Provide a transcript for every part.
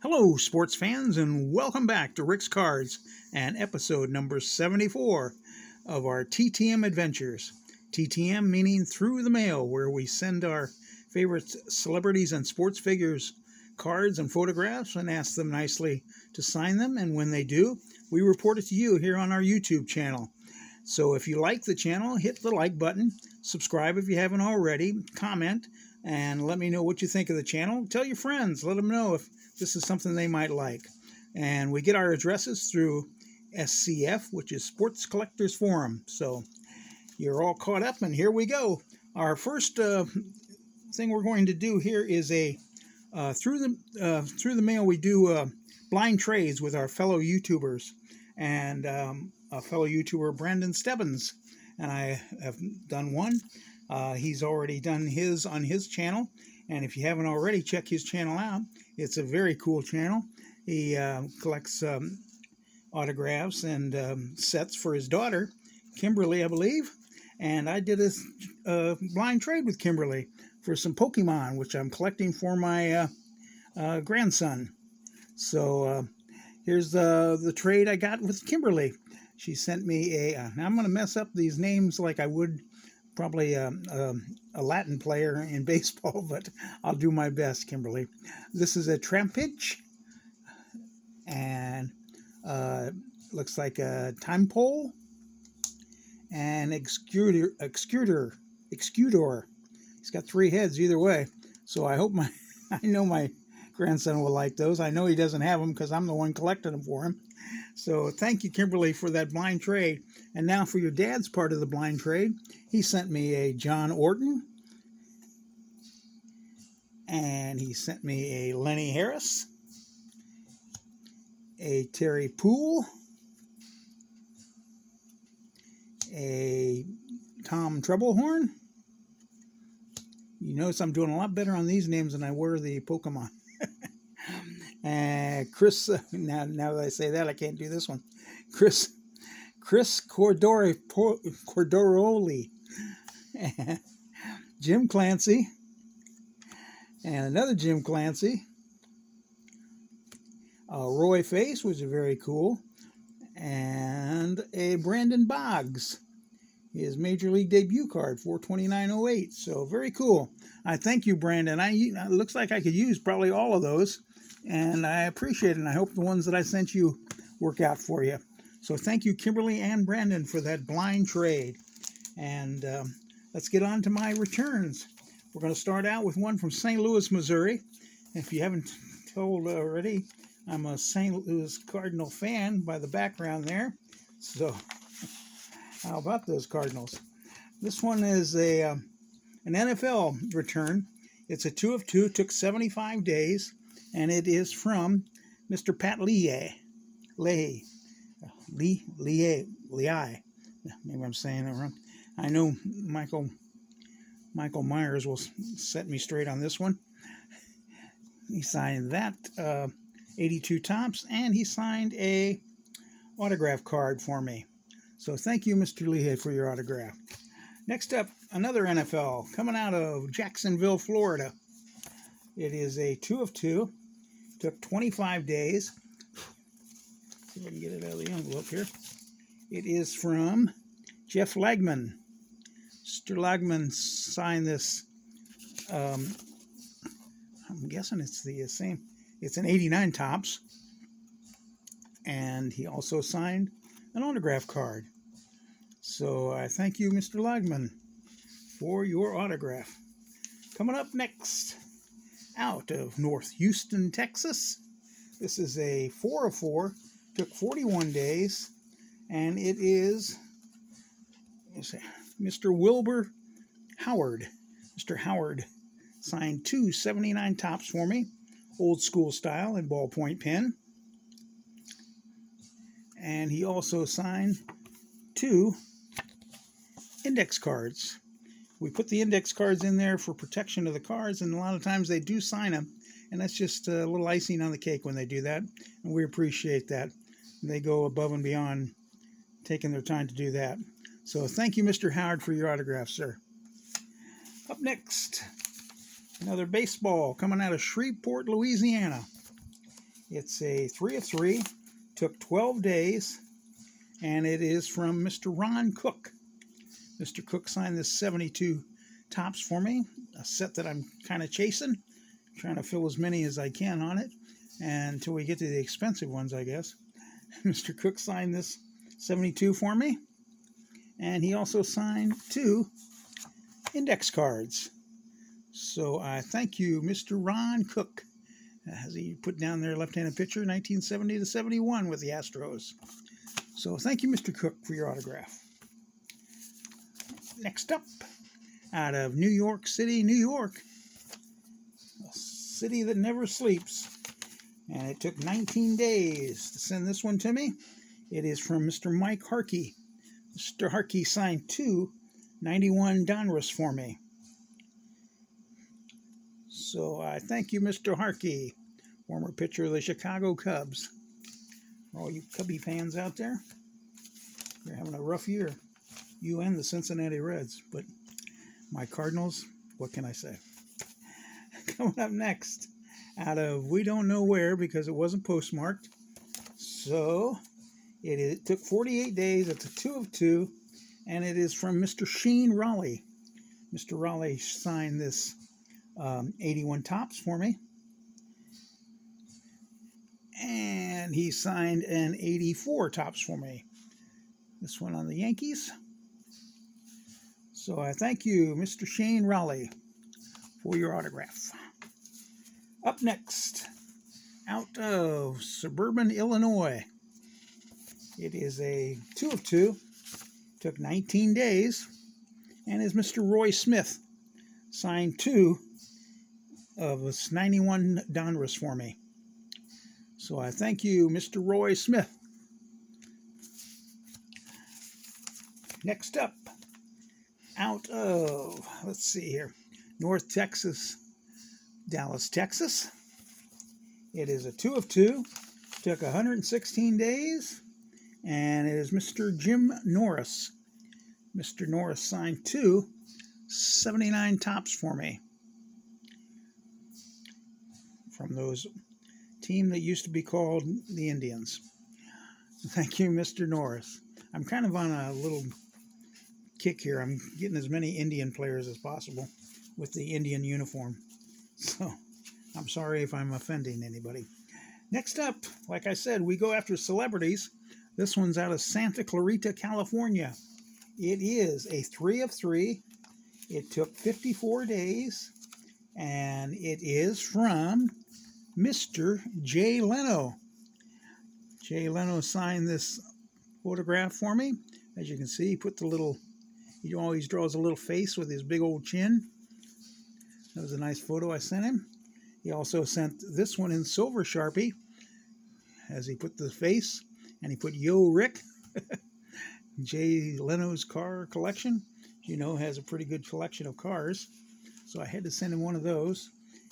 Hello, sports fans, and welcome back to Rick's Cards and episode number 74 of our TTM adventures. TTM meaning through the mail, where we send our favorite celebrities and sports figures cards and photographs and ask them nicely to sign them. And when they do, we report it to you here on our YouTube channel. So if you like the channel, hit the like button, subscribe if you haven't already, comment, and let me know what you think of the channel. Tell your friends, let them know if this is something they might like. And we get our addresses through SCF, which is Sports Collectors Forum. So you're all caught up, and here we go. Our first thing we're going to do here is a through the mail. We do blind trades with our fellow YouTubers, and a fellow YouTuber, Brandon Stebbins, and I have done one. He's already done his on his channel, and if you haven't already, check his channel out. It's a very cool channel. He collects autographs and sets for his daughter, Kimberly, I believe. And I did a blind trade with Kimberly for some Pokemon, which I'm collecting for my grandson. So here's the trade I got with Kimberly. She sent me now I'm going to mess up these names like I would probably a Latin player in baseball, but I'll do my best, Kimberly. This is a Trampage, and looks like a time pole, and Excutor. He's got three heads either way, so I know my grandson will like those. I know he doesn't have them because I'm the one collecting them for him. So thank you, Kimberly, for that blind trade. And now for your dad's part of the blind trade. He sent me a John Orton. And he sent me a Lenny Harris. A Terry Poole. A Tom Troublehorn. You notice I'm doing a lot better on these names than I were the Pokemon. And Chris, now that I say that, I can't do this one. Chris Cordoroli, Jim Clancy, and another Jim Clancy. Roy Face, which is very cool, and a Brandon Boggs, his Major League debut card, 429.08. So very cool. I thank you, Brandon. It looks like I could use probably all of those, and I appreciate it. And I hope the ones that I sent you work out for you. So thank you, Kimberly and Brandon, for that blind trade. And let's get on to my returns. We're going to start out with one from St. Louis, Missouri. If you haven't told already, I'm a St. Louis Cardinal fan by the background there. So how about those Cardinals? This one is an NFL return. It's a 2 of 2, took 75 days, and it is from Mr. Pat Leahy. Maybe I'm saying it wrong. I know Michael Myers will set me straight on this one. He signed that 82 tops, and he signed a autograph card for me. So thank you, Mr. Leahy, for your autograph. Next up, another NFL coming out of Jacksonville, Florida. It is a 2 of 2. Took 25 days. See if I can get it out of the envelope here. It is from Jeff Lagman. Mr. Lagman signed this. I'm guessing it's the same. It's an 89 tops. And he also signed an autograph card. So I thank you, Mr. Lagman, for your autograph. Coming up next, out of North Houston, Texas. This is a 4 of 4. Took 41 days. And it is Mr. Wilbur Howard. Mr. Howard signed 2 79 tops for me. Old school style and ballpoint pen. And he also signed 2 index cards. We put the index cards in there for protection of the cards, and a lot of times they do sign them, and that's just a little icing on the cake when they do that, and we appreciate that. They go above and beyond taking their time to do that. So thank you, Mr. Howard, for your autograph, sir. Up next, another baseball coming out of Shreveport, Louisiana. It's a 3 of 3, took 12 days, and it is from Mr. Ron Cook. Mr. Cook signed this 72 tops for me, a set that I'm kind of chasing, trying to fill as many as I can on it, and until we get to the expensive ones, I guess. Mr. Cook signed this 72 for me, and he also signed 2 index cards. So I thank you, Mr. Ron Cook. As he put down their left-handed pitcher, 1970 to 71 with the Astros. So thank you, Mr. Cook, for your autograph. Next up, out of New York City, New York, a city that never sleeps. And it took 19 days to send this one to me. It is from Mr. Mike Harkey. Mr. Harkey signed 2 91 Donruss for me. So I thank you, Mr. Harkey, former pitcher of the Chicago Cubs. For all you Cubby fans out there, you're having a rough year. You and the Cincinnati Reds. But my Cardinals, what can I say? Coming up next, out of we don't know where because it wasn't postmarked. So it took 48 days. It's a 2 of 2, and it is from Mr. Sheen Raleigh. Mr. Raleigh signed this 81 tops for me. And he signed an 84 tops for me. This one on the Yankees. So I thank you, Mr. Shane Raleigh, for your autograph. Up next, out of suburban Illinois, it is a 2 of 2. Took 19 days. And is Mr. Roy Smith. Signed 2 of this 91 Donruss for me. So I thank you, Mr. Roy Smith. Next up, out of, let's see here, North Texas, Dallas, Texas. It is a 2 of 2. Took 116 days. And it is Mr. Jim Norris. Mr. Norris signed 2 79 tops for me. From those team that used to be called the Indians. Thank you, Mr. Norris. I'm kind of on a little kick here. I'm getting as many Indian players as possible with the Indian uniform. So I'm sorry if I'm offending anybody. Next up, like I said, we go after celebrities. This one's out of Santa Clarita, California. It is a 3 of 3. It took 54 days. And it is from Mr. Jay Leno. Jay Leno signed this photograph for me. As you can see, he always draws a little face with his big old chin. That was a nice photo I sent him. He also sent this one in silver Sharpie, as he put the face, and he put Yo Rick. Jay Leno's car collection, has a pretty good collection of cars. So I had to send him one of those.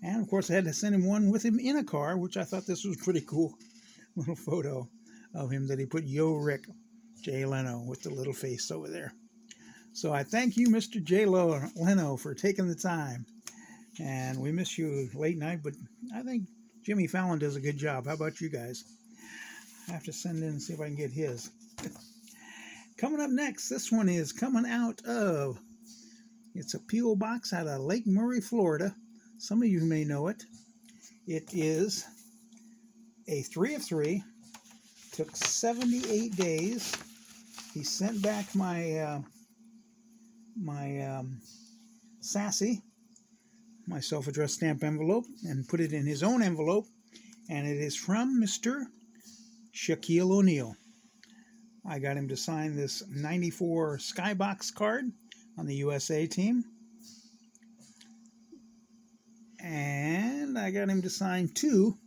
And, of course, I had to send him one with him in a car, which I thought this was pretty cool. Little photo of him that he put Yo Rick, Jay Leno, with the little face over there. So I thank you, Mr. Jay Leno, for taking the time. And we miss you late night, but I think Jimmy Fallon does a good job. How about you guys? I have to send in and see if I can get his. Coming up next, this one is coming out of, it's a P.O. box out of Lake Murray, Florida. Some of you may know it. It is a 3 of 3. Took 78 days. He sent back my Sassy, my self-addressed stamp envelope, and put it in his own envelope. And it is from Mr. Shaquille O'Neal. I got him to sign this 94 Skybox card on the USA team. And I got him to sign 2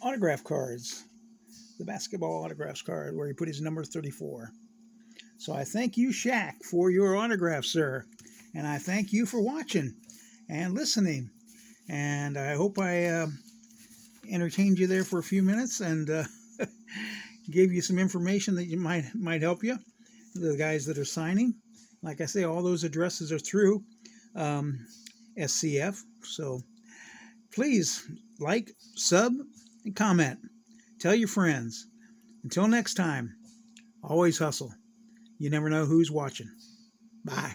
autograph cards. The basketball autographs card where he put his number 34. So I thank you, Shaq, for your autograph, sir. And I thank you for watching and listening. And I hope I entertained you there for a few minutes and gave you some information that might help you. The guys that are signing. Like I say, all those addresses are through SCF. So please like, sub, and comment. Tell your friends. Until next time, always hustle. You never know who's watching. Bye.